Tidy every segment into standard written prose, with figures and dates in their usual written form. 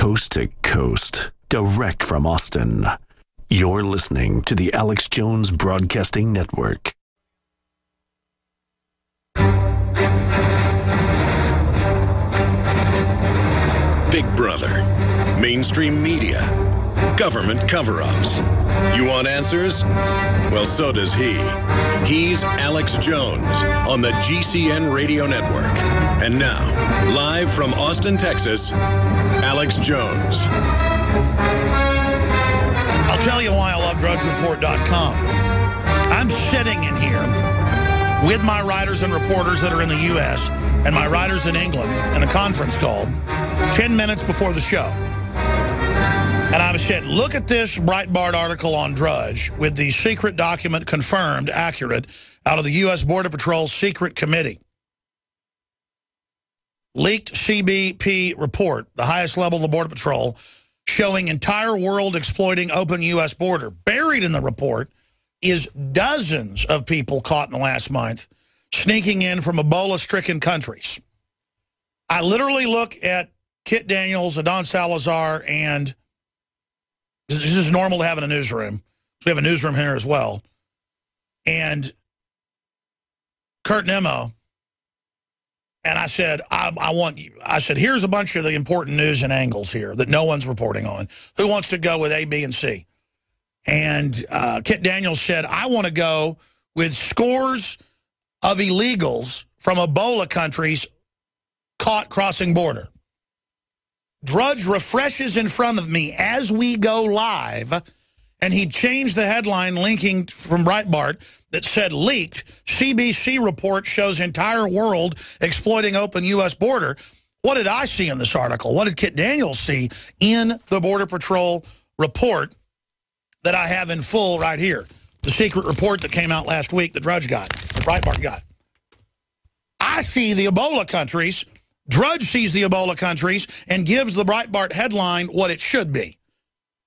coast to coast, direct from Austin. You're listening to the Alex Jones Broadcasting Network. Big Brother, mainstream media, government cover-ups. You want answers? Well, so does he. He's Alex Jones on the GCN Radio Network. And now, live from Austin, Texas, Alex Jones. I'll tell you why I love DrudgeReport.com. I'm sitting in here with my writers and reporters that are in the U.S. and my writers in England in a conference call 10 minutes before the show. And I said, look at this Breitbart article on Drudge with the secret document confirmed accurate out of the U.S. Border Patrol Secret Committee. Leaked CBP report, the highest level of the Border Patrol, showing entire world exploiting open U.S. border. Buried in the report is dozens of people caught in the last month sneaking in from Ebola-stricken countries. I literally look at Kit Daniels, Adon Salazar, and this is normal to have in a newsroom. So we have a newsroom here as well. And Kurt Nimmo. And I said, I said, here's a bunch of the important news and angles here that no one's reporting on. Who wants to go with A, B, and C? And Kit Daniels said, I want to go with scores of illegals from Ebola countries caught crossing border. Drudge refreshes in front of me as we go live, and he changed the headline linking from Breitbart that said, leaked, CBC report shows entire world exploiting open U.S. border. What did I see in this article? What did Kit Daniels see in the Border Patrol report that I have in full right here? The secret report that came out last week that Drudge got, that Breitbart got. I see the Ebola countries. Drudge sees the Ebola countries and gives the Breitbart headline what it should be.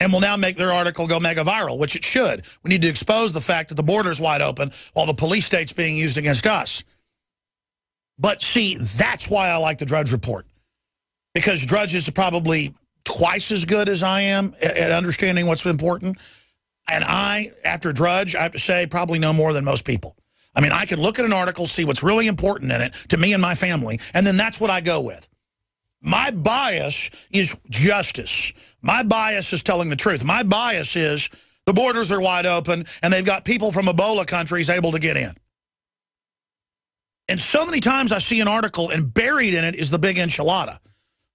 And will now make their article go mega viral, which it should. We need to expose the fact that the border's wide open while the police state's being used against us. But see, that's why I like the Drudge report. Because Drudge is probably twice as good as I am at understanding what's important. And I, after Drudge, I have to say, probably know more than most people. I mean, I can look at an article, see what's really important in it to me and my family, and then that's what I go with. My bias is justice. My bias is telling the truth. My bias is the borders are wide open, and they've got people from Ebola countries able to get in. And so many times I see an article, and buried in it is the big enchilada.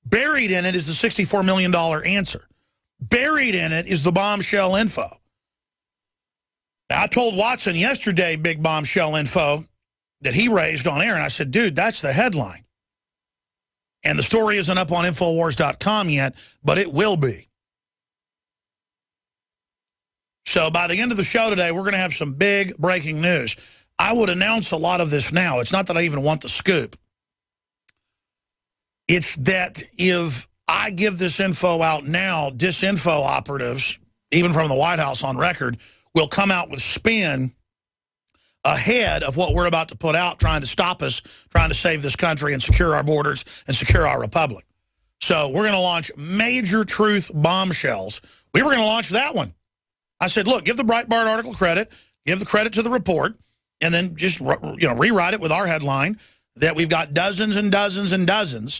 Buried in it is the $64 million answer. Buried in it is the bombshell info. Now, I told Watson yesterday, big bombshell info, that he raised on air, and I said, dude, that's the headline. And the story isn't up on Infowars.com yet, but it will be. So by the end of the show today, we're going to have some big breaking news. I would announce a lot of this now. It's not that I even want the scoop. It's that if I give this info out now, disinfo operatives, even from the White House on record, will come out with spin ahead of what we're about to put out, trying to stop us, trying to save this country and secure our borders and secure our republic. So we're going to launch major truth bombshells. We were going to launch that one. I said, look, give the Breitbart article credit, give the credit to the report, and then just rewrite it with our headline that we've got dozens and dozens and dozens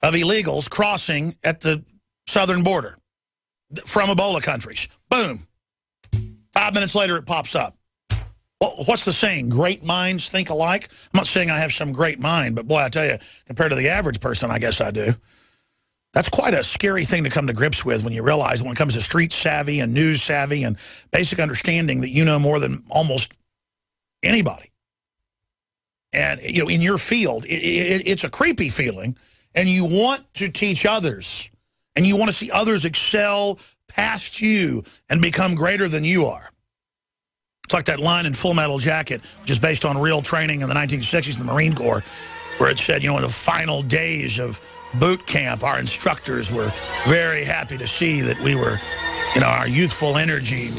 of illegals crossing at the southern border from Ebola countries. Boom. 5 minutes later, it pops up. Well, what's the saying? Great minds think alike? I'm not saying I have some great mind, but boy, I tell you, compared to the average person, I guess I do. That's quite a scary thing to come to grips with when you realize when it comes to street savvy and news savvy and basic understanding that you know more than almost anybody. And, you know, in your field, it's a creepy feeling, and you want to teach others, and you want to see others excel past you and become greater than you are. It's like that line in Full Metal Jacket, which is based on real training in the 1960s in the Marine Corps, where it said, you know, in the final days of boot camp, our instructors were very happy to see that we were, you know, our youthful energy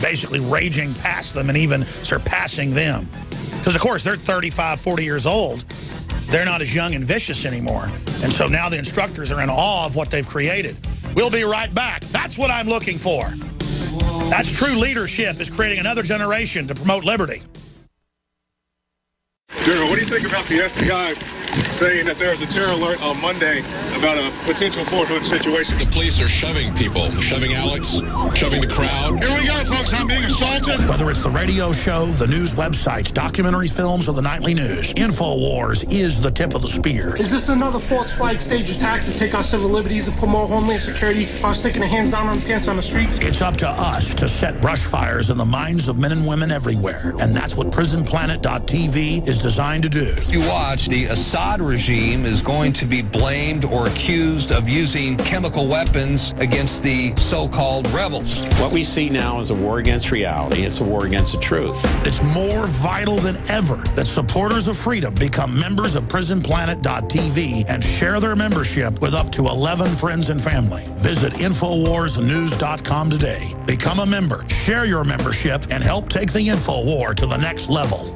basically raging past them and even surpassing them. Because, of course, they're 35, 40 years old. They're not as young and vicious anymore. And so now the instructors are in awe of what they've created. We'll be right back. That's what I'm looking for. That's true leadership, is creating another generation to promote liberty. General, what do you think about the FBI saying that there was a terror alert on Monday about a potential Fort Hood situation? The police are shoving people, shoving Alex, shoving the crowd. Here we go, folks. I'm being assaulted. Whether it's the radio show, the news websites, documentary films, or the nightly news, InfoWars is the tip of the spear. Is this another false flag stage attack to take our civil liberties and put more homeland security while sticking their hands down on pants on the streets? It's up to us to set brush fires in the minds of men and women everywhere. And that's what PrisonPlanet.tv is designed to do. You watch, the Assad regime is going to be blamed or accused of using chemical weapons against the so-called rebels. What we see now is a war against reality. It's a war against the truth. It's more vital than ever that supporters of freedom become members of PrisonPlanet.tv and share their membership with up to 11 friends and family. Visit InfoWarsNews.com today. Become a member, share your membership, and help take the InfoWar to the next level.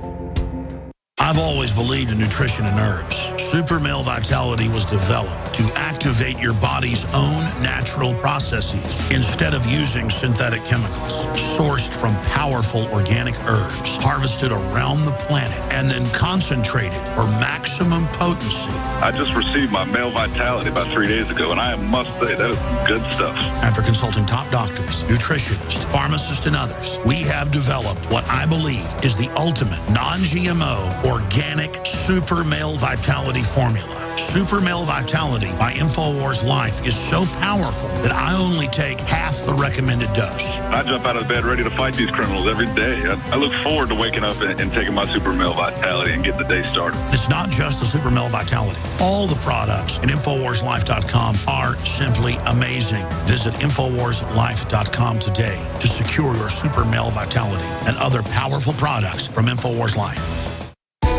I've always believed in nutrition and herbs. Super Male Vitality was developed to activate your body's own natural processes instead of using synthetic chemicals. Sourced from powerful organic herbs, harvested around the planet, and then concentrated for maximum potency. I just received my Male Vitality about 3 days ago, and I must say, that is good stuff. After consulting top doctors, nutritionists, pharmacists, and others, we have developed what I believe is the ultimate non-GMO organic Super Male Vitality formula. Super Male Vitality by InfoWars Life is so powerful that I only take half the recommended dose. I jump out of bed ready to fight these criminals every day. I look forward to waking up and taking my Super Male Vitality and getting the day started. It's not just the Super Male Vitality. All the products at InfoWarsLife.com are simply amazing. Visit InfoWarsLife.com today to secure your Super Male Vitality and other powerful products from InfoWars Life.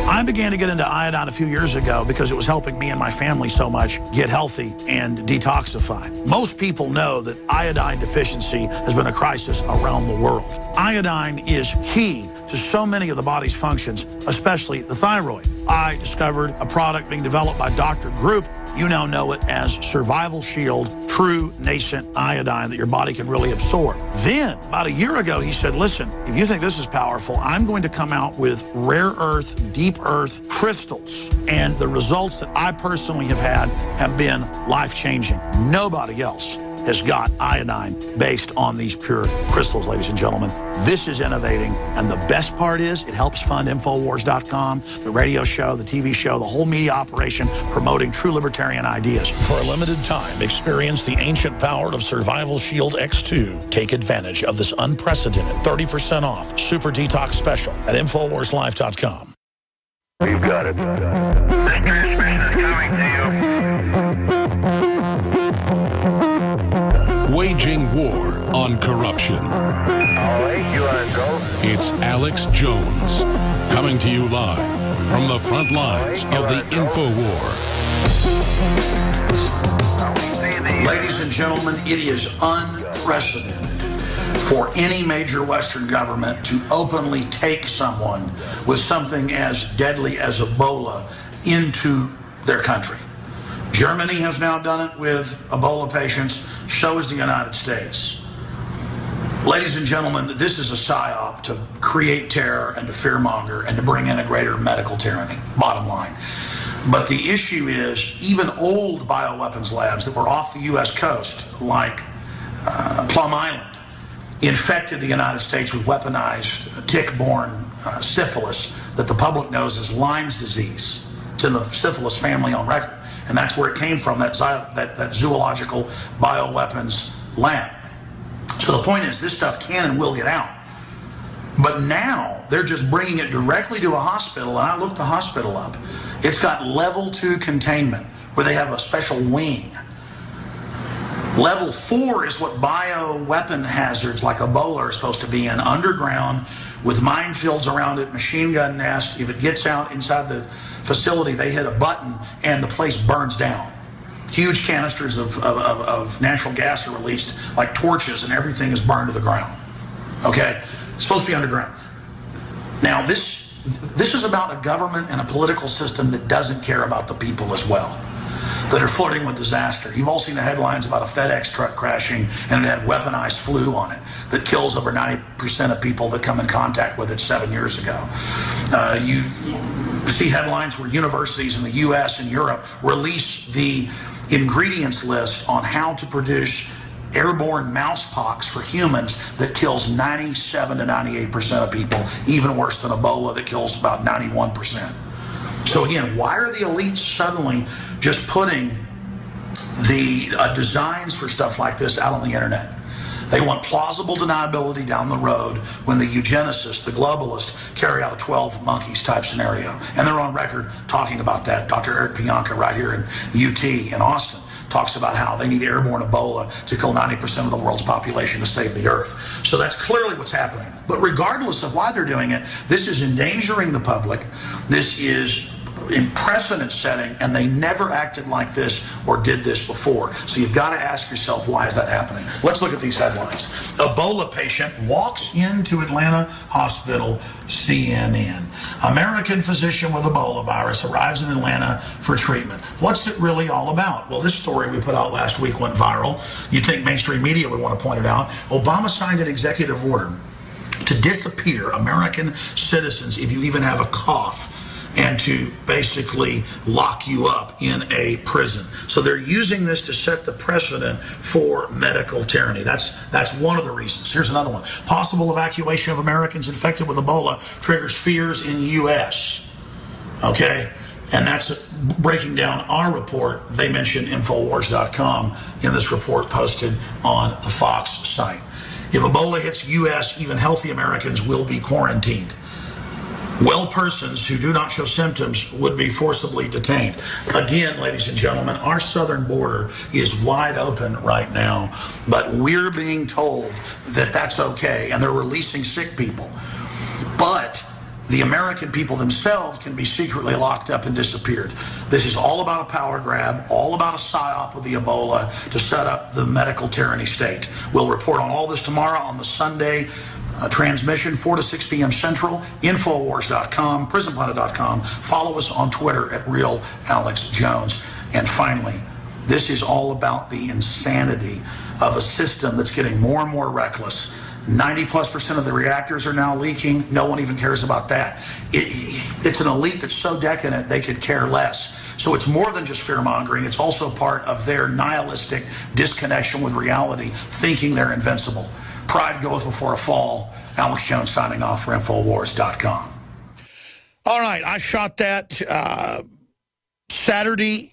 I began to get into iodine a few years ago because it was helping me and my family so much get healthy and detoxify. Most people know that iodine deficiency has been a crisis around the world. Iodine is key to so many of the body's functions, especially the thyroid. I discovered a product being developed by Dr. Group. You now know it as Survival Shield True Nascent Iodine that your body can really absorb. Then, about a year ago, he said, listen, if you think this is powerful, I'm going to come out with rare earth, deep earth crystals. And the results that I personally have had have been life-changing. Nobody else has got iodine based on these pure crystals, ladies and gentlemen. This is innovating, and the best part is it helps fund Infowars.com, the radio show, the TV show, the whole media operation promoting true libertarian ideas. For a limited time, experience the ancient power of Survival Shield X2. Take advantage of this unprecedented 30% off super detox special at InfoWarsLife.com. You've got it. This transmission is coming to you. Waging war on corruption. All right, you are go. It's Alex Jones, coming to you live from the front lines of the InfoWar. Ladies and gentlemen, it is unprecedented for any major Western government to openly take someone with something as deadly as Ebola into their country. Germany has now done it with Ebola patients. So is the United States. Ladies and gentlemen, this is a psyop to create terror and to fearmonger and to bring in a greater medical tyranny, bottom line. But the issue is even old bioweapons labs that were off the U.S. coast, like Plum Island, infected the United States with weaponized tick-borne syphilis that the public knows as Lyme's disease. It's in the syphilis family on record. And that's where it came from, that zoological bioweapons lab. So the point is, this stuff can and will get out. But now, they're just bringing it directly to a hospital, and I looked the hospital up. It's got level 2 containment, where they have a special wing. Level 4 is what bioweapon hazards like Ebola are supposed to be in, underground, with minefields around it, machine gun nest. If it gets out inside the facility, they hit a button and the place burns down. Huge canisters of natural gas are released like torches, and everything is burned to the ground. Okay? It's supposed to be underground. Now, this is about a government and a political system that doesn't care about the people as well. that are flirting with disaster. You've all seen the headlines about a FedEx truck crashing and it had weaponized flu on it that kills over 90% of people that come in contact with it 7 years ago. You see headlines where universities in the U.S. and Europe release the ingredients list on how to produce airborne mousepox for humans that kills 97 to 98% of people, even worse than Ebola that kills about 91%. So again, why are the elites suddenly just putting the designs for stuff like this out on the internet? They want plausible deniability down the road when the eugenicists, the globalists, carry out a 12 monkeys type scenario. And they're on record talking about that. Dr. Eric Pianka right here in UT in Austin talks about how they need airborne Ebola to kill 90% of the world's population to save the earth. So that's clearly what's happening. But regardless of why they're doing it, this is endangering the public. This is in precedent setting, and they never acted like this or did this before. So you've got to ask yourself, why is that happening? Let's look at these headlines. Ebola patient walks into Atlanta hospital, CNN. American physician with Ebola virus arrives in Atlanta for treatment. What's it really all about? Well, this story we put out last week went viral. You'd think mainstream media would want to point it out. Obama signed an executive order to disappear American citizens if you even have a cough, and to basically lock you up in a prison. So they're using this to set the precedent for medical tyranny. That's one of the reasons. Here's another one. Possible evacuation of Americans infected with Ebola triggers fears in U.S. Okay? And that's breaking down our report. They mention Infowars.com in this report posted on the Fox site. If Ebola hits U.S., even healthy Americans will be quarantined. Well persons who do not show symptoms would be forcibly detained. Again, ladies and gentlemen, our southern border is wide open right now, but we're being told that that's okay, and they're releasing sick people. But the American people themselves can be secretly locked up and disappeared. This is all about a power grab, all about a psyop with the Ebola to set up the medical tyranny state. We'll report on all this tomorrow on the Sunday transmission, 4 to 6 p.m. Central, Infowars.com, PrisonPlanet.com. Follow us on Twitter at RealAlexJones. And finally, this is all about the insanity of a system that's getting more and more reckless. 90+% of the reactors are now leaking. No one even cares about that. It's an elite that's so decadent they could care less. So it's more than just fear-mongering. It's also part of their nihilistic disconnection with reality, thinking they're invincible. Pride goeth before a fall. Alex Jones signing off for Infowars.com. All right, I shot that Saturday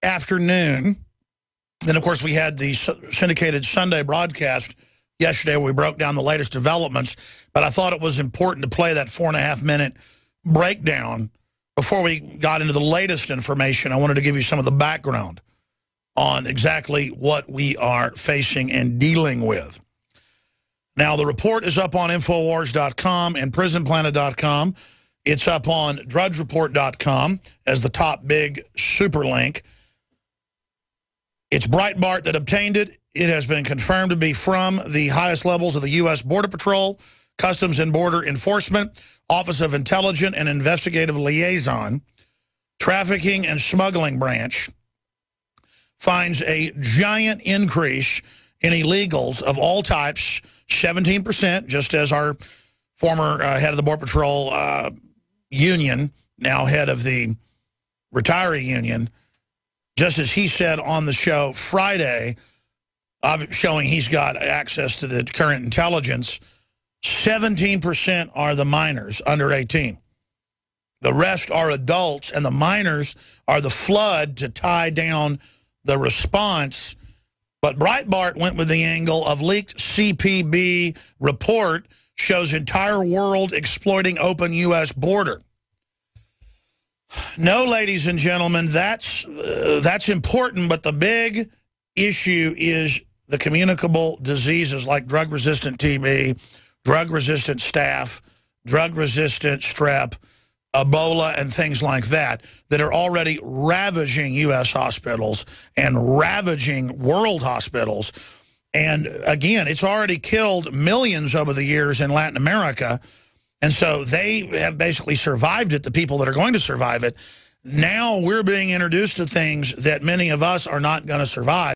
afternoon. Then, of course, we had the syndicated Sunday broadcast yesterday where we broke down the latest developments. But I thought it was important to play that 4.5-minute breakdown before we got into the latest information. I wanted to give you some of the background on exactly what we are facing and dealing with. Now, the report is up on Infowars.com and PrisonPlanet.com. It's up on DrudgeReport.com as the top big super link. It's Breitbart that obtained it. It has been confirmed to be from the highest levels of the U.S. Border Patrol, Customs and Border Enforcement, Office of Intelligence and Investigative Liaison, Trafficking and Smuggling Branch, finds a giant increase in illegals of all types, 17%, just as our former head of the Border Patrol union, now head of the retiree union, just as he said on the show Friday, showing he's got access to the current intelligence, 17% are the minors under 18. The rest are adults, and the minors are the flood to tie down the response. But Breitbart went with the angle of leaked CPB report shows entire world exploiting open U.S. border. No, ladies and gentlemen, that's important, but the big issue is the communicable diseases like drug-resistant TB, drug-resistant staph, drug-resistant strep, Ebola, and things like that are already ravaging U.S. hospitals and ravaging world hospitals. And again, it's already killed millions over the years in Latin America. And so they have basically survived it, the people that are going to survive it. Now we're being introduced to things that many of us are not going to survive.